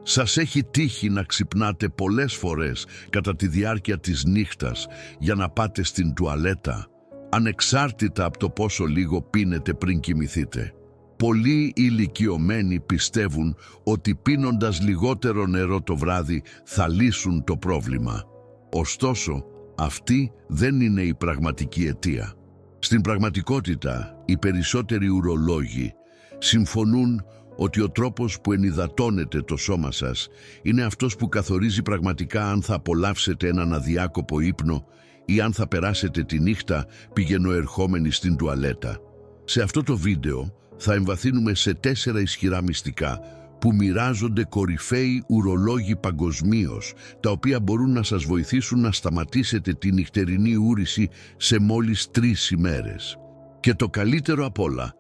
Σας έχει τύχει να ξυπνάτε πολλές φορές κατά τη διάρκεια της νύχτας για να πάτε στην τουαλέτα, ανεξάρτητα από το πόσο λίγο πίνετε πριν κοιμηθείτε. Πολλοί ηλικιωμένοι πιστεύουν ότι πίνοντας λιγότερο νερό το βράδυ θα λύσουν το πρόβλημα. Ωστόσο, αυτή δεν είναι η πραγματική αιτία. Στην πραγματικότητα, οι περισσότεροι ουρολόγοι συμφωνούν ότι ο τρόπος που ενυδατώνεται το σώμα σας είναι αυτός που καθορίζει πραγματικά αν θα απολαύσετε έναν αδιάκοπο ύπνο ή αν θα περάσετε τη νύχτα πηγαινοερχόμενοι στην τουαλέτα. Σε αυτό το βίντεο θα εμβαθύνουμε σε 4 ισχυρά μυστικά που μοιράζονται κορυφαίοι ουρολόγοι παγκοσμίως, τα οποία μπορούν να σας βοηθήσουν να σταματήσετε τη νυχτερινή ούρηση σε μόλις 3 ημέρες. Και το καλύτερο απ' όλα,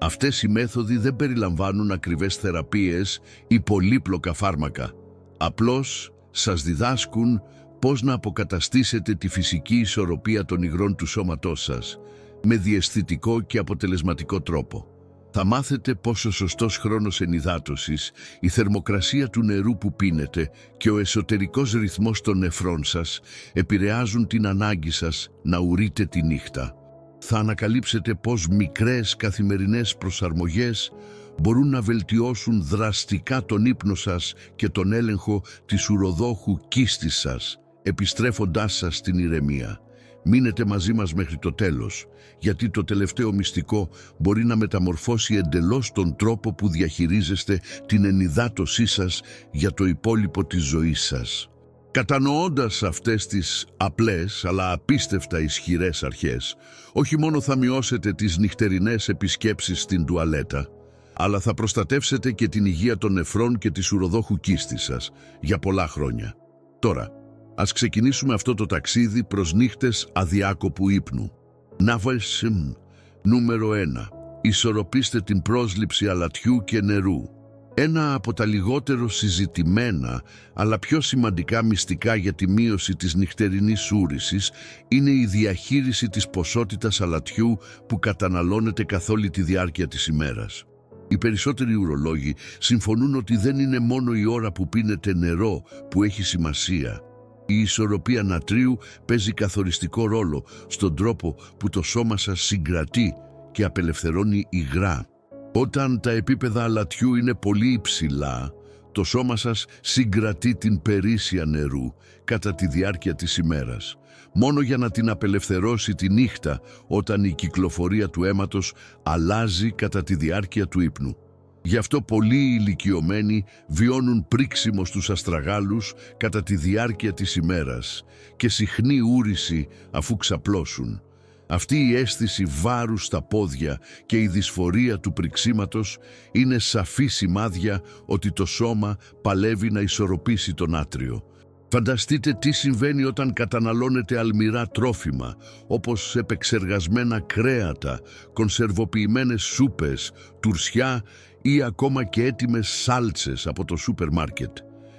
αυτές οι μέθοδοι δεν περιλαμβάνουν ακριβές θεραπείες ή πολύπλοκα φάρμακα. Απλώς σας διδάσκουν πώς να αποκαταστήσετε τη φυσική ισορροπία των υγρών του σώματός σας με διαισθητικό και αποτελεσματικό τρόπο. Θα μάθετε πως ο σωστός χρόνος ενυδάτωσης, η θερμοκρασία του νερού που πίνετε και ο εσωτερικός ρυθμός των νεφρών σας επηρεάζουν την ανάγκη σας να ουρείτε τη νύχτα. Θα ανακαλύψετε πως μικρές καθημερινές προσαρμογές μπορούν να βελτιώσουν δραστικά τον ύπνο σας και τον έλεγχο της ουροδόχου κίστης σας, επιστρέφοντάς σας στην ηρεμία. Μείνετε μαζί μας μέχρι το τέλος, γιατί το τελευταίο μυστικό μπορεί να μεταμορφώσει εντελώς τον τρόπο που διαχειρίζεστε την ενυδάτωσή σας για το υπόλοιπο της ζωής σας. Κατανοώντας αυτές τις απλές αλλά απίστευτα ισχυρές αρχές, όχι μόνο θα μειώσετε τις νυχτερινές επισκέψεις στην τουαλέτα, αλλά θα προστατεύσετε και την υγεία των νεφρών και της ουροδόχου κίστης σας για πολλά χρόνια. Τώρα, ας ξεκινήσουμε αυτό το ταξίδι προς νύχτες αδιάκοπου ύπνου. Νούμερο 1. Ισορροπήστε την πρόσληψη αλατιού και νερού. Ένα από τα λιγότερο συζητημένα, αλλά πιο σημαντικά μυστικά για τη μείωση της νυχτερινής ούρησης είναι η διαχείριση της ποσότητας αλατιού που καταναλώνετε καθ' όλη τη διάρκεια της ημέρας. Οι περισσότεροι ουρολόγοι συμφωνούν ότι δεν είναι μόνο η ώρα που πίνετε νερό που έχει σημασία. Η ισορροπία νατρίου παίζει καθοριστικό ρόλο στον τρόπο που το σώμα σας συγκρατεί και απελευθερώνει υγρά. Όταν τα επίπεδα αλατιού είναι πολύ υψηλά, το σώμα σας συγκρατεί την περίσσια νερού κατά τη διάρκεια της ημέρας, μόνο για να την απελευθερώσει τη νύχτα όταν η κυκλοφορία του αίματος αλλάζει κατά τη διάρκεια του ύπνου. Γι' αυτό πολλοί ηλικιωμένοι βιώνουν πρίξιμο στους αστραγάλους κατά τη διάρκεια της ημέρας και συχνή ούρηση αφού ξαπλώσουν. Αυτή η αίσθηση βάρους στα πόδια και η δυσφορία του πριξίματος είναι σαφή σημάδια ότι το σώμα παλεύει να ισορροπήσει το νάτριο. Φανταστείτε τι συμβαίνει όταν καταναλώνετε αλμυρά τρόφιμα, όπως επεξεργασμένα κρέατα, κονσερβοποιημένες σούπες, τουρσιά ή ακόμα και έτοιμες σάλτσες από το σούπερ μάρκετ.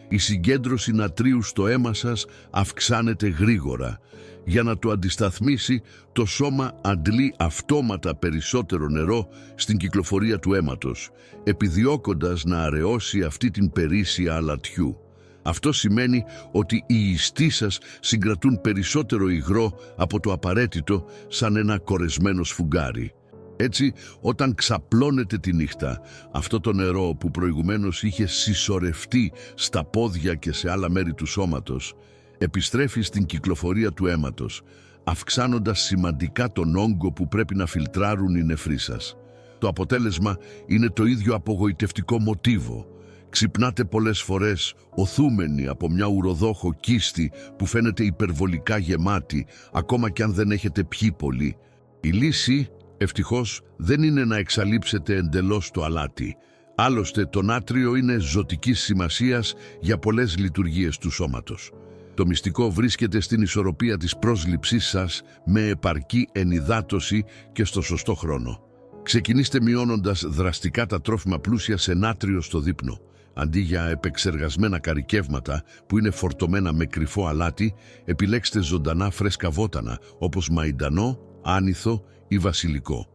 Η συγκέντρωση νατρίου στο αίμα σας αυξάνεται γρήγορα. Για να το αντισταθμίσει, το σώμα αντλεί αυτόματα περισσότερο νερό στην κυκλοφορία του αίματος, επιδιώκοντας να αραιώσει αυτή την περίσσια αλατιού. Αυτό σημαίνει ότι οι ιστοί σας συγκρατούν περισσότερο υγρό από το απαραίτητο, σαν ένα κορεσμένο σφουγγάρι. Έτσι, όταν ξαπλώνετε τη νύχτα, αυτό το νερό που προηγουμένως είχε συσσωρευτεί στα πόδια και σε άλλα μέρη του σώματος, επιστρέφει στην κυκλοφορία του αίματος, αυξάνοντας σημαντικά τον όγκο που πρέπει να φιλτράρουν οι νεφροί σας. Το αποτέλεσμα είναι το ίδιο απογοητευτικό μοτίβο. Ξυπνάτε πολλές φορές οθούμενοι από μια ουροδόχο κίστη που φαίνεται υπερβολικά γεμάτη, ακόμα κι αν δεν έχετε πιει πολύ. Η λύση, ευτυχώς, δεν είναι να εξαλείψετε εντελώς το αλάτι. Άλλωστε, το νάτριο είναι ζωτικής σημασίας για πολλές λειτουργίες του σώματος. Το μυστικό βρίσκεται στην ισορροπία της πρόσληψής σας με επαρκή ενυδάτωση και στο σωστό χρόνο. Ξεκινήστε μειώνοντας δραστικά τα τρόφιμα πλούσια σε νάτριο στο δείπνο. Αντί για επεξεργασμένα καρικεύματα που είναι φορτωμένα με κρυφό αλάτι, επιλέξτε ζωντανά φρέσκα βότανα όπως μαϊντανό, άνηθο ή βασιλικό.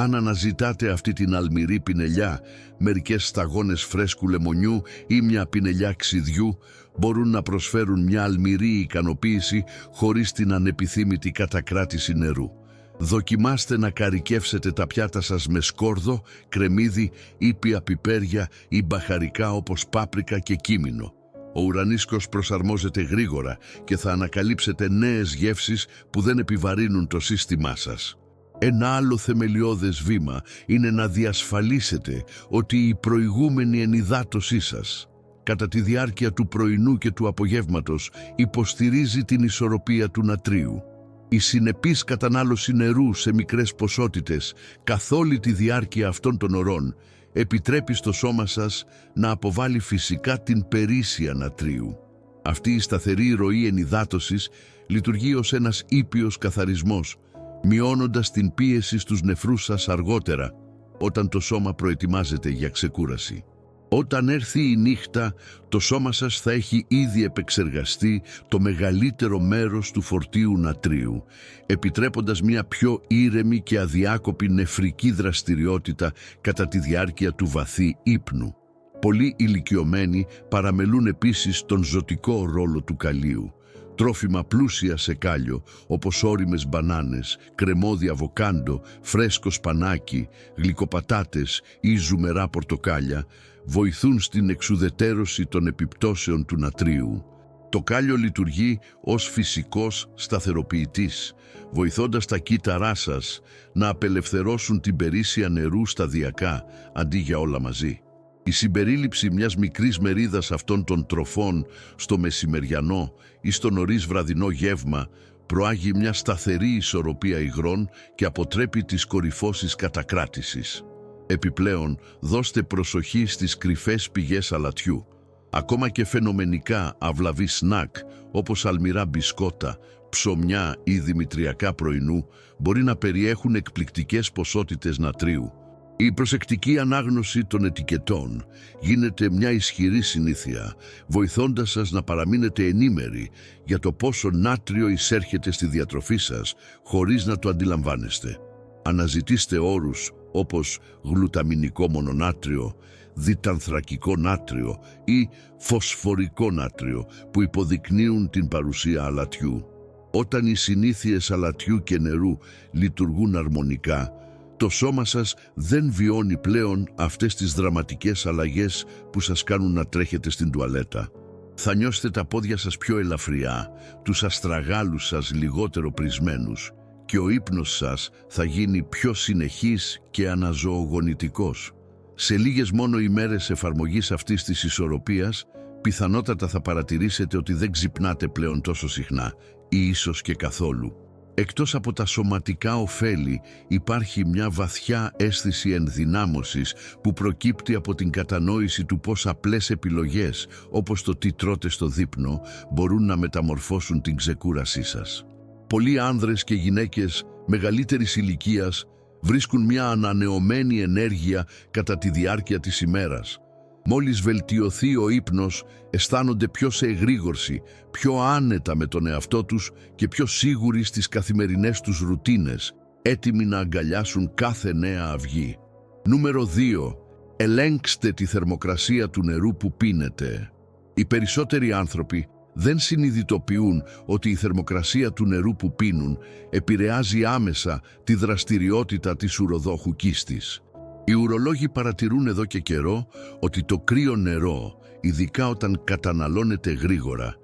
Αν αναζητάτε αυτή την αλμυρή πινελιά, μερικές σταγόνες φρέσκου λεμονιού ή μια πινελιά ξυδιού μπορούν να προσφέρουν μια αλμυρή ικανοποίηση χωρίς την ανεπιθύμητη κατακράτηση νερού. Δοκιμάστε να καρικεύσετε τα πιάτα σας με σκόρδο, κρεμμύδι, ήπια πιπέρια ή μπαχαρικά όπως πάπρικα και κίμινο. Ο ουρανίσκος προσαρμόζεται γρήγορα και θα ανακαλύψετε νέες γεύσεις που δεν επιβαρύνουν το σύστημά σας. Ένα άλλο θεμελιώδες βήμα είναι να διασφαλίσετε ότι η προηγούμενη ενυδάτωσή σας κατά τη διάρκεια του πρωινού και του απογεύματος υποστηρίζει την ισορροπία του νατρίου. Η συνεπής κατανάλωση νερού σε μικρές ποσότητες καθ' όλη τη διάρκεια αυτών των ωρών επιτρέπει στο σώμα σας να αποβάλει φυσικά την περίσσια νατρίου. Αυτή η σταθερή ροή ενυδάτωσης λειτουργεί ως ένας ήπιος καθαρισμός, μειώνοντας την πίεση στους νεφρούς σας αργότερα, όταν το σώμα προετοιμάζεται για ξεκούραση. Όταν έρθει η νύχτα, το σώμα σας θα έχει ήδη επεξεργαστεί το μεγαλύτερο μέρος του φορτίου νατρίου, επιτρέποντας μια πιο ήρεμη και αδιάκοπη νεφρική δραστηριότητα κατά τη διάρκεια του βαθύ ύπνου. Πολλοί ηλικιωμένοι παραμελούν επίσης τον ζωτικό ρόλο του καλίου. Τρόφιμα πλούσια σε κάλιο, όπως ώριμες μπανάνες, κρεμμώδη αβοκάντο, φρέσκο σπανάκι, γλυκοπατάτες ή ζουμερά πορτοκάλια, βοηθούν στην εξουδετέρωση των επιπτώσεων του νατρίου. Το κάλιο λειτουργεί ως φυσικός σταθεροποιητής, βοηθώντας τα κύτταρά σας να απελευθερώσουν την περίσσια νερού σταδιακά, αντί για όλα μαζί. Η συμπερίληψη μιας μικρής μερίδας αυτών των τροφών στο μεσημεριανό ή στο νωρίς βραδινό γεύμα προάγει μια σταθερή ισορροπία υγρών και αποτρέπει τις κορυφώσεις κατακράτησης. Επιπλέον, δώστε προσοχή στις κρυφές πηγές αλατιού. Ακόμα και φαινομενικά αυλαβή σνακ, όπως αλμυρά μπισκότα, ψωμιά ή δημητριακά πρωινού, μπορεί να περιέχουν εκπληκτικές ποσότητες νατρίου. Η προσεκτική ανάγνωση των ετικετών γίνεται μια ισχυρή συνήθεια, βοηθώντας σας να παραμείνετε ενήμεροι για το πόσο νάτριο εισέρχεται στη διατροφή σας χωρίς να το αντιλαμβάνεστε. Αναζητήστε όρους όπως γλουταμινικό μονονάτριο, διτανθρακικό νάτριο ή φωσφορικό νάτριο που υποδεικνύουν την παρουσία αλατιού. Όταν οι συνήθειες αλατιού και νερού λειτουργούν αρμονικά, το σώμα σας δεν βιώνει πλέον αυτές τις δραματικές αλλαγές που σας κάνουν να τρέχετε στην τουαλέτα. Θα νιώσετε τα πόδια σας πιο ελαφριά, τους αστραγάλους σας λιγότερο πρισμένους και ο ύπνος σας θα γίνει πιο συνεχής και αναζωογονητικός. Σε λίγες μόνο ημέρες εφαρμογής αυτής της ισορροπίας, πιθανότατα θα παρατηρήσετε ότι δεν ξυπνάτε πλέον τόσο συχνά ή ίσως και καθόλου. Εκτός από τα σωματικά ωφέλη, υπάρχει μια βαθιά αίσθηση ενδυνάμωσης που προκύπτει από την κατανόηση του πώς απλές επιλογές, όπως το τι τρώτε στο δείπνο, μπορούν να μεταμορφώσουν την ξεκούρασή σας. Πολλοί άνδρες και γυναίκες μεγαλύτερης ηλικίας βρίσκουν μια ανανεωμένη ενέργεια κατά τη διάρκεια της ημέρας. Μόλις βελτιωθεί ο ύπνος, αισθάνονται πιο σε εγρήγορση, πιο άνετα με τον εαυτό τους και πιο σίγουροι στις καθημερινές τους ρουτίνες, έτοιμοι να αγκαλιάσουν κάθε νέα αυγή. Νούμερο 2. Ελέγξτε τη θερμοκρασία του νερού που πίνετε. Οι περισσότεροι άνθρωποι δεν συνειδητοποιούν ότι η θερμοκρασία του νερού που πίνουν επηρεάζει άμεσα τη δραστηριότητα της ουροδόχου κίστης. Οι ουρολόγοι παρατηρούν εδώ και καιρό ότι το κρύο νερό, ειδικά όταν καταναλώνεται γρήγορα,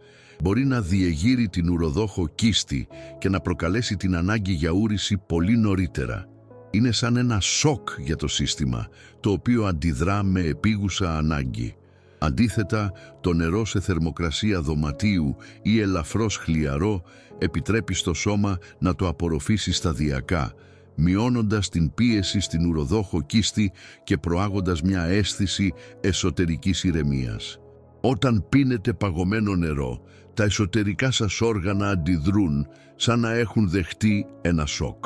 μπορεί να διεγείρει την ουροδόχο κίστη και να προκαλέσει την ανάγκη για ούρηση πολύ νωρίτερα. Είναι σαν ένα σοκ για το σύστημα, το οποίο αντιδρά με επίγουσα ανάγκη. Αντίθετα, το νερό σε θερμοκρασία δωματίου ή ελαφρώς χλιαρό επιτρέπει στο σώμα να το απορροφήσει σταδιακά, μειώνοντας την πίεση στην ουροδόχο κίστη και προάγοντας μια αίσθηση εσωτερικής ηρεμίας. Όταν πίνετε παγωμένο νερό, τα εσωτερικά σας όργανα αντιδρούν σαν να έχουν δεχτεί ένα σοκ.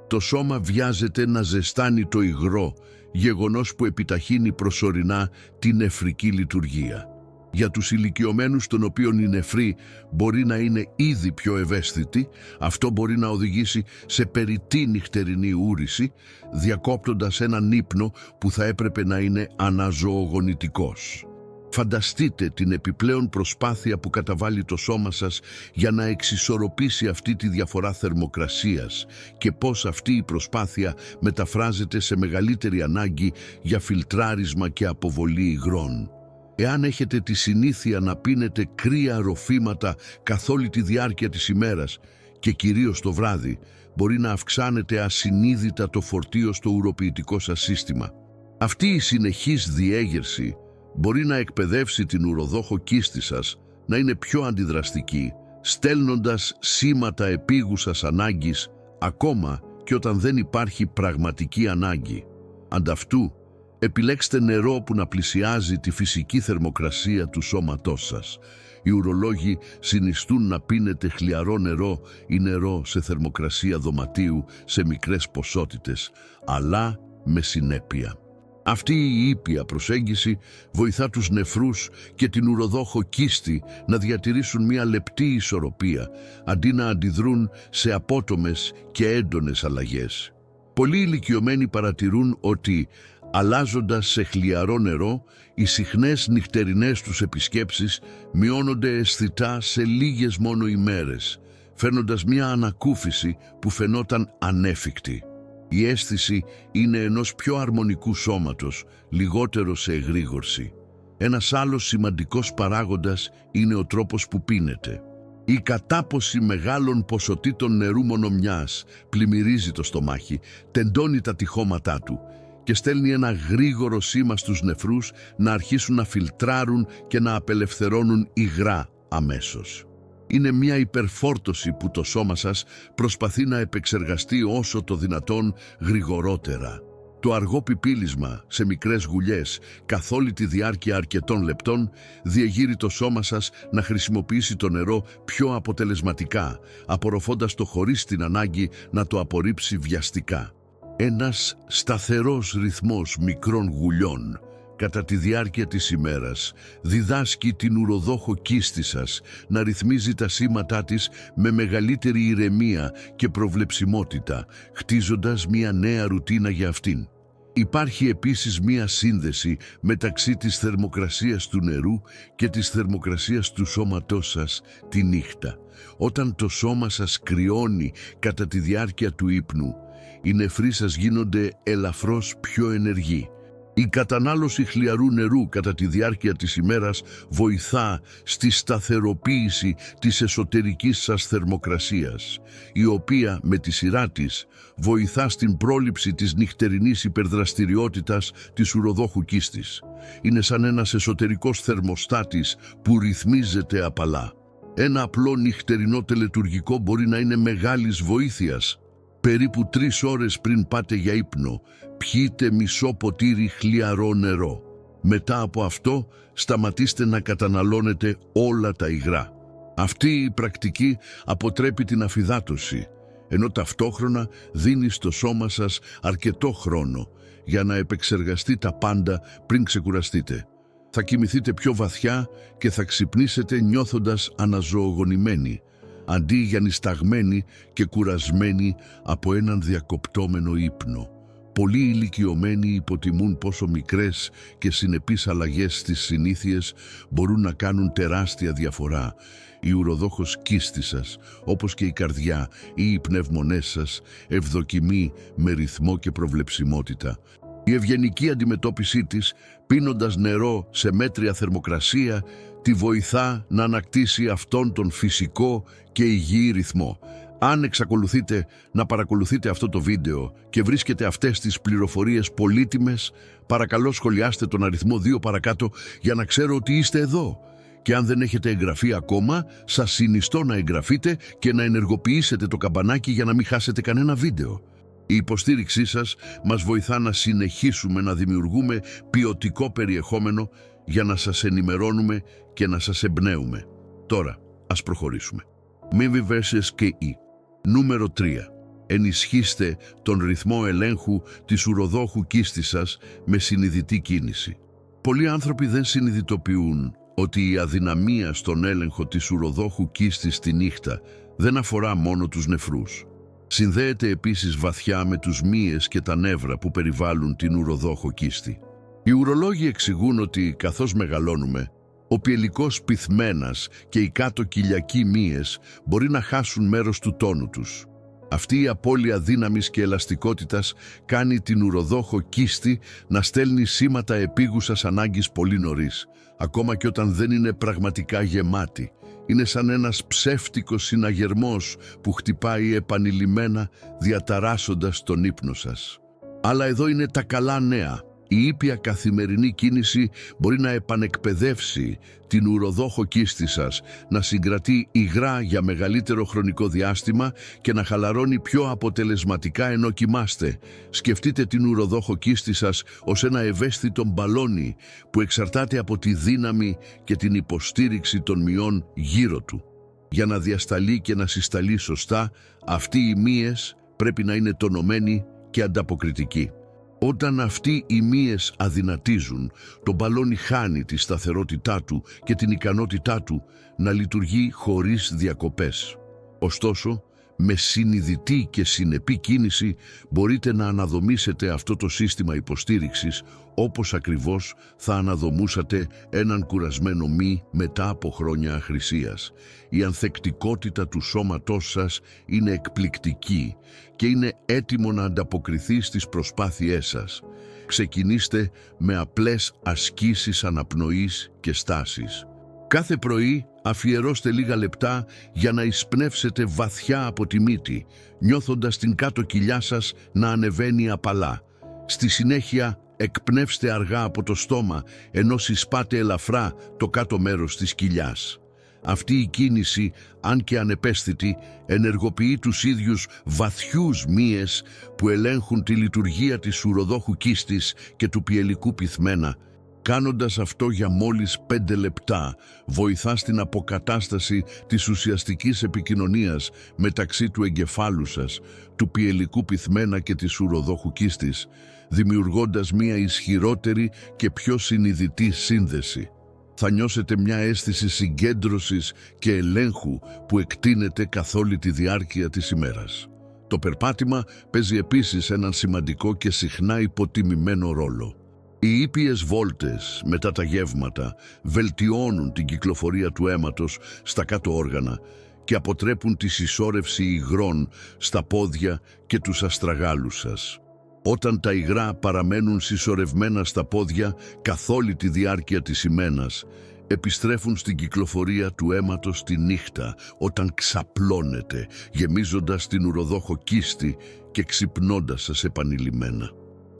Το σώμα βιάζεται να ζεστάνει το υγρό, γεγονός που επιταχύνει προσωρινά την νεφρική λειτουργία. Για τους ηλικιωμένους των οποίων οι νεφροί μπορεί να είναι ήδη πιο ευαίσθητοι, αυτό μπορεί να οδηγήσει σε περιττή νυχτερινή ούρηση, διακόπτοντας έναν ύπνο που θα έπρεπε να είναι αναζωογονητικός. Φανταστείτε την επιπλέον προσπάθεια που καταβάλει το σώμα σας για να εξισορροπήσει αυτή τη διαφορά θερμοκρασίας και πώς αυτή η προσπάθεια μεταφράζεται σε μεγαλύτερη ανάγκη για φιλτράρισμα και αποβολή υγρών. Εάν έχετε τη συνήθεια να πίνετε κρύα ροφήματα καθ' όλη τη διάρκεια της ημέρας και κυρίως το βράδυ, μπορεί να αυξάνετε ασυνείδητα το φορτίο στο ουροποιητικό σας σύστημα. Αυτή η συνεχής διέγερση μπορεί να εκπαιδεύσει την ουροδόχο κίστη σας να είναι πιο αντιδραστική, στέλνοντας σήματα επίγουσας ανάγκης ακόμα και όταν δεν υπάρχει πραγματική ανάγκη. Ανταυτού, επιλέξτε νερό που να πλησιάζει τη φυσική θερμοκρασία του σώματός σας. Οι ουρολόγοι συνιστούν να πίνετε χλιαρό νερό ή νερό σε θερμοκρασία δωματίου σε μικρές ποσότητες, αλλά με συνέπεια. Αυτή η ήπια προσέγγιση βοηθά τους νεφρούς και την ουροδόχο κίστη να διατηρήσουν μια λεπτή ισορροπία, αντί να αντιδρούν σε απότομες και έντονες αλλαγές. Πολλοί ηλικιωμένοι παρατηρούν ότι, αλλάζοντας σε χλιαρό νερό, οι συχνές νυχτερινές τους επισκέψεις μειώνονται αισθητά σε λίγες μόνο ημέρες, φέρνοντας μια ανακούφιση που φαινόταν ανέφικτη. Η αίσθηση είναι ενός πιο αρμονικού σώματος, λιγότερο σε εγρήγορση. Ένας άλλος σημαντικός παράγοντας είναι ο τρόπος που πίνετε. Η κατάποση μεγάλων ποσοτήτων νερού μονομιάς πλημμυρίζει το στομάχι, τεντώνει τα τυχώματά του και στέλνει ένα γρήγορο σήμα στους νεφρούς να αρχίσουν να φιλτράρουν και να απελευθερώνουν υγρά αμέσως. Είναι μια υπερφόρτωση που το σώμα σας προσπαθεί να επεξεργαστεί όσο το δυνατόν γρηγορότερα. Το αργό πιπίλισμα σε μικρές γουλιές καθ' όλη τη διάρκεια αρκετών λεπτών διεγείρει το σώμα σας να χρησιμοποιήσει το νερό πιο αποτελεσματικά, απορροφώντας το χωρίς την ανάγκη να το απορρίψει βιαστικά. Ένας σταθερός ρυθμός μικρών γουλιών κατά τη διάρκεια της ημέρας διδάσκει την ουροδόχο κίστη σας να ρυθμίζει τα σήματά της με μεγαλύτερη ηρεμία και προβλεψιμότητα, χτίζοντας μια νέα ρουτίνα για αυτήν. Υπάρχει επίσης μια σύνδεση μεταξύ της θερμοκρασίας του νερού και της θερμοκρασίας του σώματός σας τη νύχτα. Όταν το σώμα σας κρυώνει κατά τη διάρκεια του ύπνου, οι νεφροί σας γίνονται ελαφρώς πιο ενεργοί. Η κατανάλωση χλιαρού νερού κατά τη διάρκεια της ημέρας βοηθά στη σταθεροποίηση της εσωτερικής σας θερμοκρασίας, η οποία με τη σειρά της βοηθά στην πρόληψη της νυχτερινής υπερδραστηριότητας της ουροδόχου κίστης. Είναι σαν ένας εσωτερικός θερμοστάτης που ρυθμίζεται απαλά. Ένα απλό νυχτερινό τελετουργικό μπορεί να είναι μεγάλης βοήθειας. Περίπου 3 ώρες πριν πάτε για ύπνο, πιείτε μισό ποτήρι χλιαρό νερό. Μετά από αυτό, σταματήστε να καταναλώνετε όλα τα υγρά. Αυτή η πρακτική αποτρέπει την αφυδάτωση, ενώ ταυτόχρονα δίνει στο σώμα σας αρκετό χρόνο για να επεξεργαστεί τα πάντα πριν ξεκουραστείτε. Θα κοιμηθείτε πιο βαθιά και θα ξυπνήσετε νιώθοντας αναζωογονημένοι, αντί για νησταγμένοι και κουρασμένοι από έναν διακοπτόμενο ύπνο. Πολλοί ηλικιωμένοι υποτιμούν πόσο μικρές και συνεπείς αλλαγές στις συνήθειες μπορούν να κάνουν τεράστια διαφορά. Η ουροδόχος κίστη σας, όπως και η καρδιά ή οι πνεύμονές σας, ευδοκιμεί με ρυθμό και προβλεψιμότητα. Η ευγενική αντιμετώπιση της, πίνοντας νερό σε μέτρια θερμοκρασία, τη βοηθά να ανακτήσει αυτόν τον φυσικό και υγιή ρυθμό. Αν εξακολουθείτε να παρακολουθείτε αυτό το βίντεο και βρίσκετε αυτές τις πληροφορίες πολύτιμες, παρακαλώ σχολιάστε τον αριθμό 2 παρακάτω για να ξέρω ότι είστε εδώ. Και αν δεν έχετε εγγραφεί ακόμα, σας συνιστώ να εγγραφείτε και να ενεργοποιήσετε το καμπανάκι για να μην χάσετε κανένα βίντεο. Η υποστήριξή σας μας βοηθά να συνεχίσουμε να δημιουργούμε ποιοτικό περιεχόμενο για να σας ενημερώνουμε και να σας εμπνέουμε. Τώρα, ας προχωρήσουμε. Μίμη vs. KE. Νούμερο 3. Ενισχύστε τον ρυθμό ελέγχου της ουροδόχου κίστης σας με συνειδητή κίνηση. Πολλοί άνθρωποι δεν συνειδητοποιούν ότι η αδυναμία στον έλεγχο της ουροδόχου κίστης τη νύχτα δεν αφορά μόνο τους νεφρούς. Συνδέεται επίσης βαθιά με τους μύες και τα νεύρα που περιβάλλουν την ουροδόχο κίστη. Οι ουρολόγοι εξηγούν ότι καθώς μεγαλώνουμε, ο πιελικός πυθμένας και οι κάτω κοιλιακοί μύες μπορεί να χάσουν μέρος του τόνου τους. Αυτή η απώλεια δύναμης και ελαστικότητας κάνει την ουροδόχο κίστη να στέλνει σήματα επίγουσας ανάγκης πολύ νωρίς, ακόμα και όταν δεν είναι πραγματικά γεμάτη. Είναι σαν ένας ψεύτικος συναγερμός που χτυπάει επανειλημμένα, διαταράσσοντας τον ύπνο σας. Αλλά εδώ είναι τα καλά νέα. Η ήπια καθημερινή κίνηση μπορεί να επανεκπαιδεύσει την ουροδόχο κίστη σας, να συγκρατεί υγρά για μεγαλύτερο χρονικό διάστημα και να χαλαρώνει πιο αποτελεσματικά ενώ κοιμάστε. Σκεφτείτε την ουροδόχο κίστη σας ως ένα ευαίσθητο μπαλόνι που εξαρτάται από τη δύναμη και την υποστήριξη των μυών γύρω του. Για να διασταλεί και να συσταλεί σωστά, αυτοί οι μύες πρέπει να είναι τονωμένοι και ανταποκριτικοί. Όταν αυτοί οι μύες αδυνατίζουν, το μπαλόνι χάνει τη σταθερότητά του και την ικανότητά του να λειτουργεί χωρίς διακοπές. Ωστόσο, με συνειδητή και συνεπή κίνηση μπορείτε να αναδομήσετε αυτό το σύστημα υποστήριξης όπως ακριβώς θα αναδομούσατε έναν κουρασμένο μυ μετά από χρόνια αχρησίας. Η ανθεκτικότητα του σώματός σας είναι εκπληκτική και είναι έτοιμο να ανταποκριθεί στις προσπάθειές σας. Ξεκινήστε με απλές ασκήσεις αναπνοής και στάσης. Κάθε πρωί αφιερώστε λίγα λεπτά για να εισπνεύσετε βαθιά από τη μύτη, νιώθοντας την κάτω κοιλιά σας να ανεβαίνει απαλά. Στη συνέχεια εκπνεύστε αργά από το στόμα, ενώ συσπάτε ελαφρά το κάτω μέρος της κοιλιάς. Αυτή η κίνηση, αν και ανεπαίσθητη, ενεργοποιεί τους ίδιους βαθιούς μύες που ελέγχουν τη λειτουργία της ουροδόχου κίστης και του πιελικού πυθμένα. Κάνοντας αυτό για μόλις 5 λεπτά, βοηθά στην αποκατάσταση της ουσιαστικής επικοινωνίας μεταξύ του εγκεφάλου σας, του πιελικού πυθμένα και της ουροδόχου κίστης, δημιουργώντας μια ισχυρότερη και πιο συνειδητή σύνδεση. Θα νιώσετε μια αίσθηση συγκέντρωσης και ελέγχου που εκτείνεται καθ' όλη τη διάρκεια της ημέρας. Το περπάτημα παίζει επίσης έναν σημαντικό και συχνά υποτιμημένο ρόλο. Οι ήπιες βόλτες μετά τα γεύματα βελτιώνουν την κυκλοφορία του αίματος στα κάτω όργανα και αποτρέπουν τη συσσόρευση υγρών στα πόδια και τους αστραγάλους σας. Όταν τα υγρά παραμένουν συσσωρευμένα στα πόδια καθ' όλη τη διάρκεια της ημέρας, επιστρέφουν στην κυκλοφορία του αίματος τη νύχτα όταν ξαπλώνετε, γεμίζοντας την ουροδόχο κίστη και ξυπνώντας σας επανειλημμένα.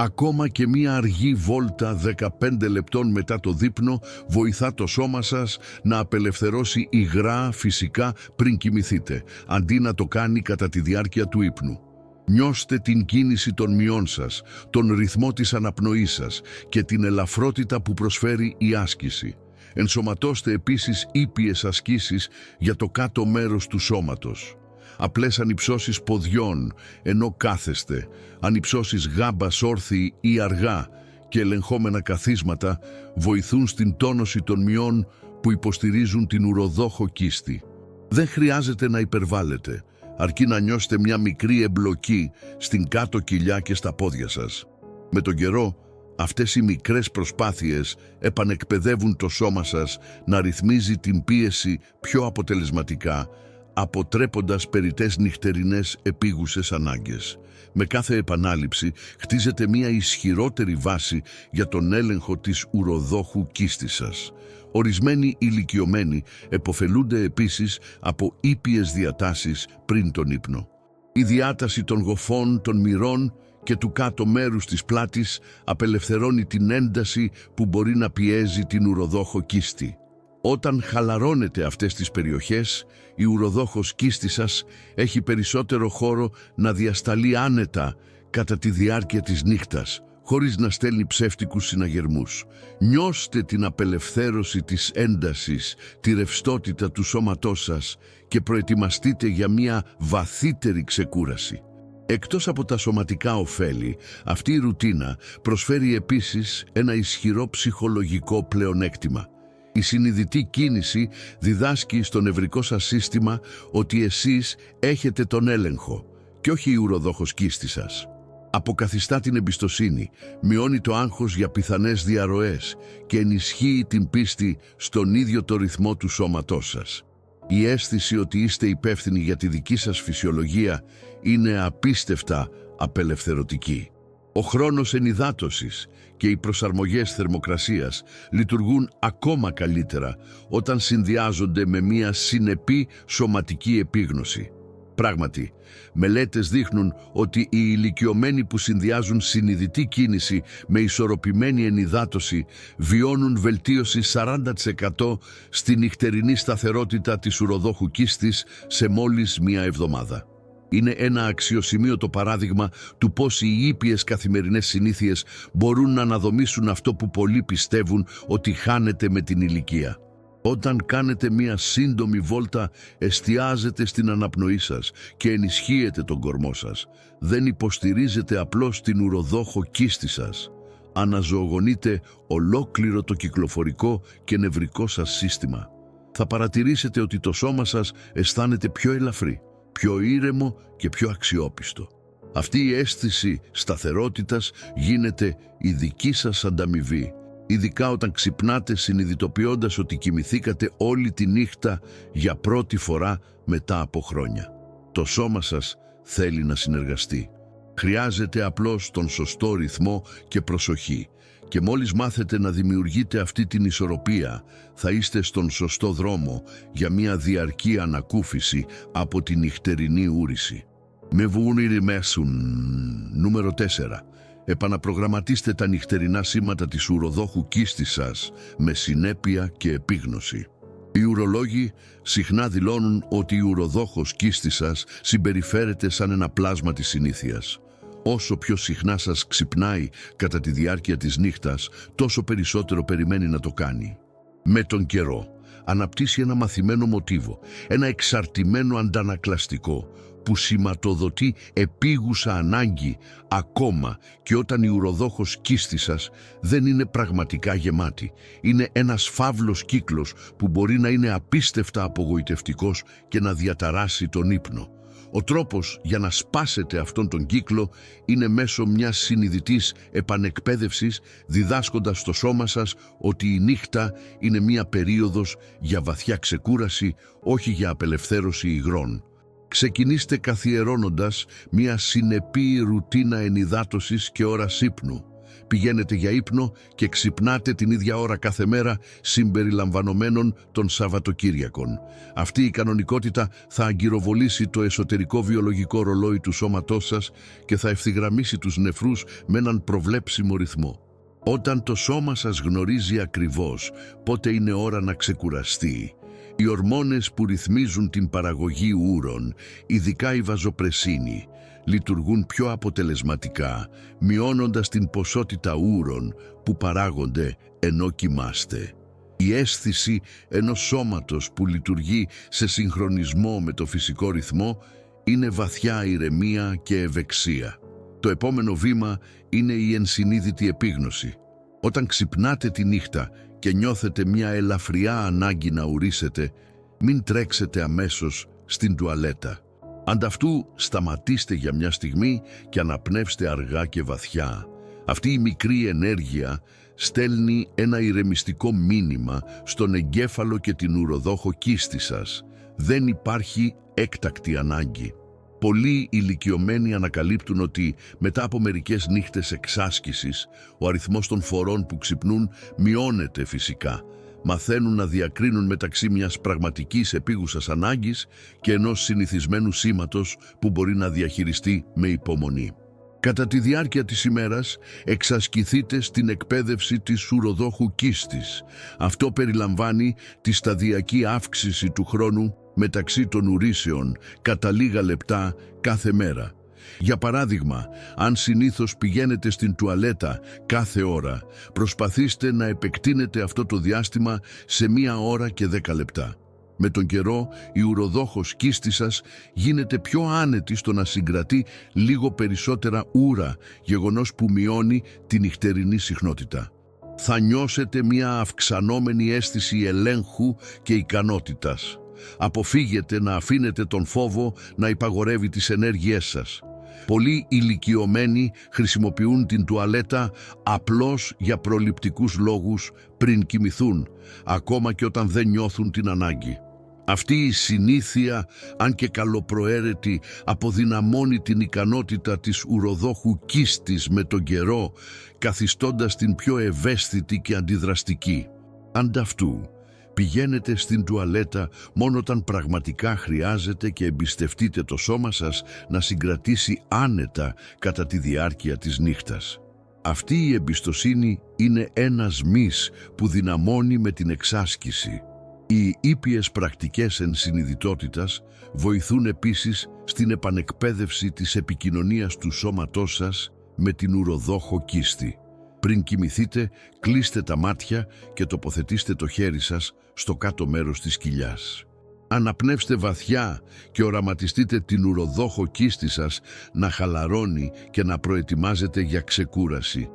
Ακόμα και μία αργή βόλτα 15 λεπτών μετά το δείπνο βοηθά το σώμα σας να απελευθερώσει υγρά φυσικά πριν κοιμηθείτε, αντί να το κάνει κατά τη διάρκεια του ύπνου. Νιώστε την κίνηση των μυών σας, τον ρυθμό της αναπνοής σας και την ελαφρότητα που προσφέρει η άσκηση. Ενσωματώστε επίσης ήπιες ασκήσεις για το κάτω μέρος του σώματος. Απλές ανυψώσεις ποδιών ενώ κάθεστε, ανυψώσεις γάμπας όρθιοι ή αργά και ελεγχόμενα καθίσματα βοηθούν στην τόνωση των μυών που υποστηρίζουν την ουροδόχο κίστη. Δεν χρειάζεται να υπερβάλλετε, αρκεί να νιώσετε μια μικρή εμπλοκή στην κάτω κοιλιά και στα πόδια σας. Με τον καιρό, αυτές οι μικρές προσπάθειες επανεκπαιδεύουν το σώμα σας να ρυθμίζει την πίεση πιο αποτελεσματικά, αποτρέποντας περιττές νυχτερινές επίγουσες ανάγκες. Με κάθε επανάληψη χτίζεται μια ισχυρότερη βάση για τον έλεγχο της ουροδόχου κίστης σας. Ορισμένοι ηλικιωμένοι επωφελούνται επίσης από ήπιες διατάσεις πριν τον ύπνο. Η διάταση των γοφών, των μυρών και του κάτω μέρους της πλάτης απελευθερώνει την ένταση που μπορεί να πιέζει την ουροδόχο κίστη. Όταν χαλαρώνετε αυτές τις περιοχές, η ουροδόχος κίστη σας έχει περισσότερο χώρο να διασταλεί άνετα κατά τη διάρκεια της νύχτας, χωρίς να στέλνει ψεύτικους συναγερμούς. Νιώστε την απελευθέρωση της έντασης, τη ρευστότητα του σώματός σας και προετοιμαστείτε για μια βαθύτερη ξεκούραση. Εκτός από τα σωματικά ωφέλη, αυτή η ρουτίνα προσφέρει επίσης ένα ισχυρό ψυχολογικό πλεονέκτημα. Η συνειδητή κίνηση διδάσκει στο νευρικό σας σύστημα ότι εσείς έχετε τον έλεγχο και όχι η ουροδόχος κίστη σας. Αποκαθιστά την εμπιστοσύνη, μειώνει το άγχος για πιθανές διαρροές και ενισχύει την πίστη στον ίδιο το ρυθμό του σώματός σας. Η αίσθηση ότι είστε υπεύθυνοι για τη δική σας φυσιολογία είναι απίστευτα απελευθερωτική. Ο χρόνος ενυδάτωσης και οι προσαρμογές θερμοκρασίας λειτουργούν ακόμα καλύτερα όταν συνδυάζονται με μια συνεπή σωματική επίγνωση. Πράγματι, μελέτες δείχνουν ότι οι ηλικιωμένοι που συνδυάζουν συνειδητή κίνηση με ισορροπημένη ενυδάτωση βιώνουν βελτίωση 40% στη νυχτερινή σταθερότητα της ουροδόχου κίστης σε μόλις μία εβδομάδα. Είναι ένα αξιοσημείωτο παράδειγμα του πώς οι ήπιες καθημερινές συνήθειες μπορούν να αναδομήσουν αυτό που πολλοί πιστεύουν ότι χάνεται με την ηλικία. Όταν κάνετε μία σύντομη βόλτα, εστιάζετε στην αναπνοή σας και ενισχύετε τον κορμό σας. Δεν υποστηρίζετε απλώς την ουροδόχο κίστη σας. Αναζωογονείτε ολόκληρο το κυκλοφορικό και νευρικό σας σύστημα. Θα παρατηρήσετε ότι το σώμα σας αισθάνεται πιο ελαφρύ, πιο ήρεμο και πιο αξιόπιστο. Αυτή η αίσθηση σταθερότητας γίνεται η δική σας ανταμοιβή, ειδικά όταν ξυπνάτε συνειδητοποιώντας ότι κοιμηθήκατε όλη τη νύχτα για πρώτη φορά μετά από χρόνια. Το σώμα σας θέλει να συνεργαστεί. Χρειάζεται απλώς τον σωστό ρυθμό και προσοχή. Και μόλις μάθετε να δημιουργείτε αυτή την ισορροπία, θα είστε στον σωστό δρόμο για μια διαρκή ανακούφιση από την νυχτερινή ούρηση. Με βούνηρη μέσουν. Νούμερο 4. Επαναπρογραμματίστε τα νυχτερινά σήματα της ουροδόχου κίστης σας με συνέπεια και επίγνωση. Οι ουρολόγοι συχνά δηλώνουν ότι η ουροδόχος κίστη σας συμπεριφέρεται σαν ένα πλάσμα της συνήθειας. Όσο πιο συχνά σας ξυπνάει κατά τη διάρκεια της νύχτας, τόσο περισσότερο περιμένει να το κάνει. Με τον καιρό, αναπτύσσει ένα μαθημένο μοτίβο, ένα εξαρτημένο αντανακλαστικό, που σηματοδοτεί επίγουσα ανάγκη ακόμα και όταν η ουροδόχος κίστη σας δεν είναι πραγματικά γεμάτη. Είναι ένας φαύλος κύκλος που μπορεί να είναι απίστευτα απογοητευτικός και να διαταράσει τον ύπνο. Ο τρόπος για να σπάσετε αυτόν τον κύκλο είναι μέσω μιας συνειδητής επανεκπαίδευσης, διδάσκοντας στο σώμα σας ότι η νύχτα είναι μια περίοδος για βαθιά ξεκούραση, όχι για απελευθέρωση υγρών. Ξεκινήστε καθιερώνοντας μια συνεπή ρουτίνα ενυδάτωσης και ώρας ύπνου. Πηγαίνετε για ύπνο και ξυπνάτε την ίδια ώρα κάθε μέρα, συμπεριλαμβανομένων των Σαββατοκύριακων. Αυτή η κανονικότητα θα αγκυροβολήσει το εσωτερικό βιολογικό ρολόι του σώματός σας και θα ευθυγραμμίσει τους νεφρούς με έναν προβλέψιμο ρυθμό. Όταν το σώμα σας γνωρίζει ακριβώς πότε είναι ώρα να ξεκουραστεί, οι ορμόνες που ρυθμίζουν την παραγωγή ούρων, ειδικά η βαζοπρεσίνη, λειτουργούν πιο αποτελεσματικά, μειώνοντας την ποσότητα ούρων που παράγονται ενώ κοιμάστε. Η αίσθηση ενός σώματος που λειτουργεί σε συγχρονισμό με το φυσικό ρυθμό είναι βαθιά ηρεμία και ευεξία. Το επόμενο βήμα είναι η ενσυνείδητη επίγνωση. Όταν ξυπνάτε τη νύχτα και νιώθετε μια ελαφριά ανάγκη να ουρήσετε, μην τρέξετε αμέσως στην τουαλέτα. Ανταυτού σταματήστε για μια στιγμή και αναπνεύστε αργά και βαθιά. Αυτή η μικρή ενέργεια στέλνει ένα ηρεμιστικό μήνυμα στον εγκέφαλο και την ουροδόχο κίστη σας. Δεν υπάρχει έκτακτη ανάγκη. Πολλοί ηλικιωμένοι ανακαλύπτουν ότι μετά από μερικές νύχτες εξάσκησης, ο αριθμός των φορών που ξυπνούν μειώνεται φυσικά. Μαθαίνουν να διακρίνουν μεταξύ μιας πραγματικής επίγουσας ανάγκης και ενός συνηθισμένου σήματος που μπορεί να διαχειριστεί με υπομονή. Κατά τη διάρκεια της ημέρας εξασκηθείτε στην εκπαίδευση της ουροδόχου κίστης. Αυτό περιλαμβάνει τη σταδιακή αύξηση του χρόνου μεταξύ των ουρήσεων κατά λίγα λεπτά κάθε μέρα. Για παράδειγμα, αν συνήθως πηγαίνετε στην τουαλέτα κάθε ώρα, προσπαθήστε να επεκτείνετε αυτό το διάστημα σε 1 ώρα και 10 λεπτά. Με τον καιρό, η ουροδόχος κίστη σας γίνεται πιο άνετη στο να συγκρατεί λίγο περισσότερα ούρα, γεγονός που μειώνει την νυχτερινή συχνότητα. Θα νιώσετε μια αυξανόμενη αίσθηση ελέγχου και ικανότητας. Αποφύγετε να αφήνετε τον φόβο να υπαγορεύει τις ενέργειές σας. Πολλοί ηλικιωμένοι χρησιμοποιούν την τουαλέτα απλώς για προληπτικούς λόγους πριν κοιμηθούν, ακόμα και όταν δεν νιώθουν την ανάγκη. Αυτή η συνήθεια, αν και καλοπροαίρετη, αποδυναμώνει την ικανότητα της ουροδόχου κίστης με τον καιρό, καθιστώντας την πιο ευαίσθητη και αντιδραστική. Ανταυτού, πηγαίνετε στην τουαλέτα μόνο όταν πραγματικά χρειάζεται και εμπιστευτείτε το σώμα σας να συγκρατήσει άνετα κατά τη διάρκεια της νύχτας. Αυτή η εμπιστοσύνη είναι ένας μυς που δυναμώνει με την εξάσκηση. Οι ήπιες πρακτικές ενσυνειδητότητας βοηθούν επίσης στην επανεκπαίδευση της επικοινωνίας του σώματός σας με την ουροδόχο κίστη. Πριν κοιμηθείτε, κλείστε τα μάτια και τοποθετήστε το χέρι σας στο κάτω μέρος της κοιλιάς. Αναπνεύστε βαθιά και οραματιστείτε την ουροδόχο κίστη σας να χαλαρώνει και να προετοιμάζεται για ξεκούραση.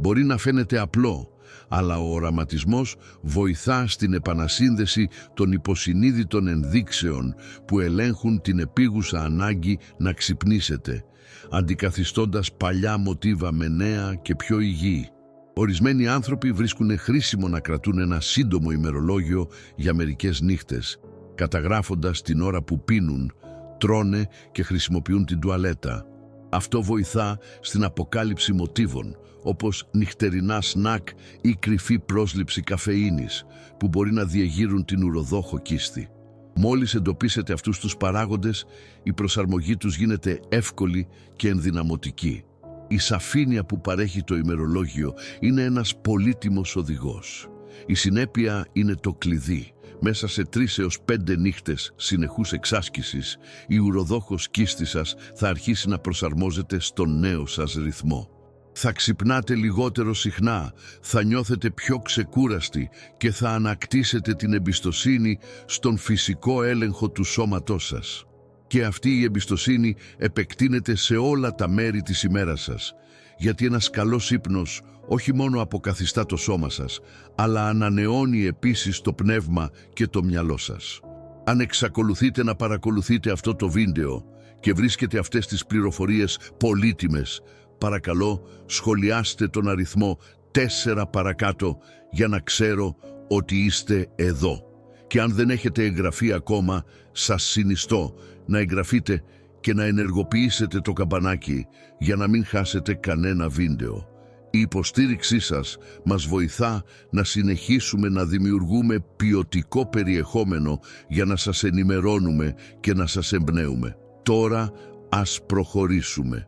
Μπορεί να φαίνεται απλό, αλλά ο οραματισμός βοηθά στην επανασύνδεση των υποσυνείδητων ενδείξεων που ελέγχουν την επίγουσα ανάγκη να ξυπνήσετε, αντικαθιστώντας παλιά μοτίβα με νέα και πιο υγιή. Ορισμένοι άνθρωποι βρίσκουν χρήσιμο να κρατούν ένα σύντομο ημερολόγιο για μερικές νύχτες, καταγράφοντας την ώρα που πίνουν, τρώνε και χρησιμοποιούν την τουαλέτα. Αυτό βοηθά στην αποκάλυψη μοτίβων, όπως νυχτερινά σνακ ή κρυφή πρόσληψη καφεΐνης, που μπορεί να διεγείρουν την ουροδόχο κίστη. Μόλις εντοπίσετε αυτούς τους παράγοντες, η προσαρμογή τους γίνεται εύκολη και ενδυναμωτική. Η σαφήνεια που παρέχει το ημερολόγιο είναι ένας πολύτιμος οδηγός. Η συνέπεια είναι το κλειδί. Μέσα σε 3 έως 5 νύχτες συνεχούς εξάσκησης, η ουροδόχος κίστη σας θα αρχίσει να προσαρμόζεται στον νέο σας ρυθμό. Θα ξυπνάτε λιγότερο συχνά, θα νιώθετε πιο ξεκούραστοι και θα ανακτήσετε την εμπιστοσύνη στον φυσικό έλεγχο του σώματός σας. Και αυτή η εμπιστοσύνη επεκτείνεται σε όλα τα μέρη της ημέρας σας, γιατί ένας καλός ύπνος όχι μόνο αποκαθιστά το σώμα σας, αλλά ανανεώνει επίσης το πνεύμα και το μυαλό σας. Αν εξακολουθείτε να παρακολουθείτε αυτό το βίντεο και βρίσκετε αυτές τις πληροφορίες πολύτιμες, παρακαλώ σχολιάστε τον αριθμό 4 παρακάτω για να ξέρω ότι είστε εδώ. Και αν δεν έχετε εγγραφεί ακόμα, σας συνιστώ να εγγραφείτε και να ενεργοποιήσετε το καμπανάκι για να μην χάσετε κανένα βίντεο. Η υποστήριξή σας μας βοηθά να συνεχίσουμε να δημιουργούμε ποιοτικό περιεχόμενο για να σας ενημερώνουμε και να σας εμπνέουμε. Τώρα ας προχωρήσουμε.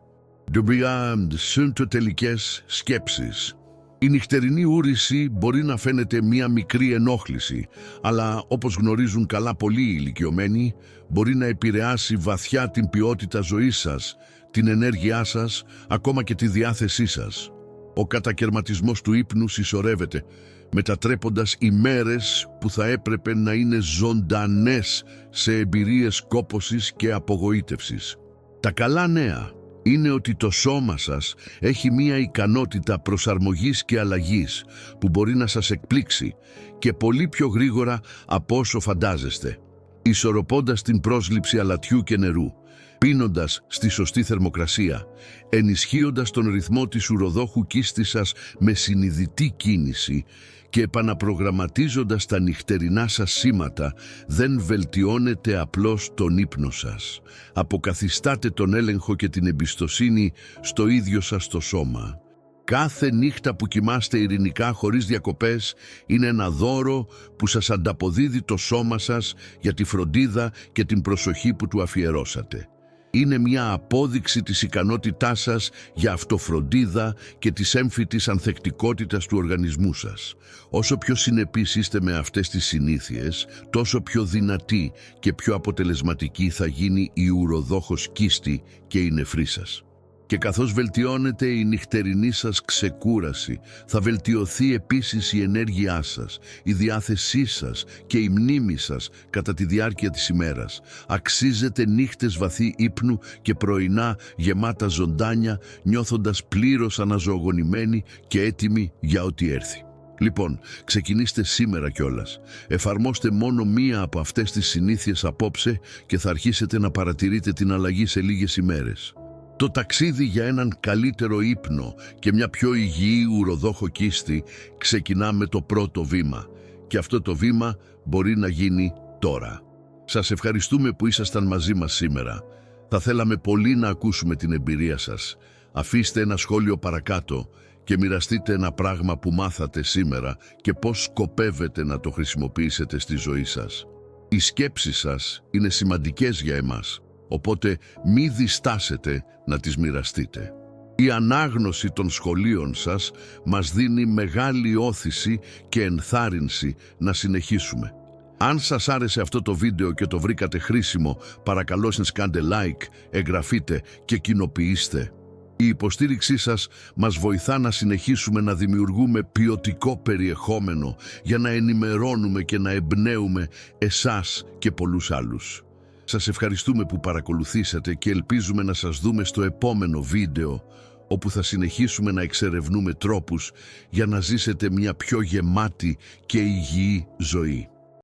Συντοτελικές σκέψεις. Η νυχτερινή ούρηση μπορεί να φαίνεται μία μικρή ενόχληση, αλλά όπως γνωρίζουν καλά πολλοί ηλικιωμένοι, μπορεί να επηρεάσει βαθιά την ποιότητα ζωής σας, την ενέργειά σας, ακόμα και τη διάθεσή σας. Ο κατακερματισμός του ύπνου συσσωρεύεται, μετατρέποντας ημέρες που θα έπρεπε να είναι ζωντανές σε εμπειρίες κόπωσης και απογοήτευσης. Τα καλά νέα είναι ότι το σώμα σας έχει μία ικανότητα προσαρμογής και αλλαγής που μπορεί να σας εκπλήξει και πολύ πιο γρήγορα από όσο φαντάζεστε. Ισορροπώντας την πρόσληψη αλατιού και νερού, πίνοντας στη σωστή θερμοκρασία, ενισχύοντας τον ρυθμό της ουροδόχου κίστης σας με συνειδητή κίνηση και επαναπρογραμματίζοντας τα νυχτερινά σας σήματα, δεν βελτιώνετε απλώς τον ύπνο σας. Αποκαθιστάτε τον έλεγχο και την εμπιστοσύνη στο ίδιο σας το σώμα. Κάθε νύχτα που κοιμάστε ειρηνικά χωρίς διακοπές είναι ένα δώρο που σας ανταποδίδει το σώμα σας για τη φροντίδα και την προσοχή που του αφιερώσατε. Είναι μια απόδειξη της ικανότητάς σας για αυτοφροντίδα και της έμφυτης ανθεκτικότητας του οργανισμού σας. Όσο πιο συνεπείς είστε με αυτές τις συνήθειες, τόσο πιο δυνατή και πιο αποτελεσματική θα γίνει η ουροδόχος κίστη και η νεφρή σας. Και καθώς βελτιώνεται η νυχτερινή σας ξεκούραση, θα βελτιωθεί επίσης η ενέργειά σας, η διάθεσή σας και η μνήμη σας κατά τη διάρκεια της ημέρας. Αξίζετε νύχτες βαθύ ύπνου και πρωινά γεμάτα ζωντάνια, νιώθοντας πλήρως αναζωογονημένοι και έτοιμοι για ό,τι έρθει. Λοιπόν, ξεκινήστε σήμερα κιόλας. Εφαρμόστε μόνο μία από αυτές τις συνήθειες απόψε και θα αρχίσετε να παρατηρείτε την αλλαγή σε λίγες ημέρες. Το ταξίδι για έναν καλύτερο ύπνο και μια πιο υγιή ουροδόχο κίστη ξεκινά με το πρώτο βήμα. Και αυτό το βήμα μπορεί να γίνει τώρα. Σας ευχαριστούμε που ήσασταν μαζί μας σήμερα. Θα θέλαμε πολύ να ακούσουμε την εμπειρία σας. Αφήστε ένα σχόλιο παρακάτω και μοιραστείτε ένα πράγμα που μάθατε σήμερα και πώς σκοπεύετε να το χρησιμοποιήσετε στη ζωή σας. Οι σκέψεις σας είναι σημαντικές για εμάς, οπότε μη διστάσετε να τις μοιραστείτε. Η ανάγνωση των σχολείων σας μας δίνει μεγάλη όθηση και ενθάρρυνση να συνεχίσουμε. Αν σας άρεσε αυτό το βίντεο και το βρήκατε χρήσιμο, παρακαλώ κάντε like, εγγραφείτε και κοινοποιήστε. Η υποστήριξή σας μας βοηθά να συνεχίσουμε να δημιουργούμε ποιοτικό περιεχόμενο για να ενημερώνουμε και να εμπνέουμε εσάς και πολλούς άλλους. Σας ευχαριστούμε που παρακολουθήσατε και ελπίζουμε να σας δούμε στο επόμενο βίντεο, όπου θα συνεχίσουμε να εξερευνούμε τρόπους για να ζήσετε μια πιο γεμάτη και υγιή ζωή.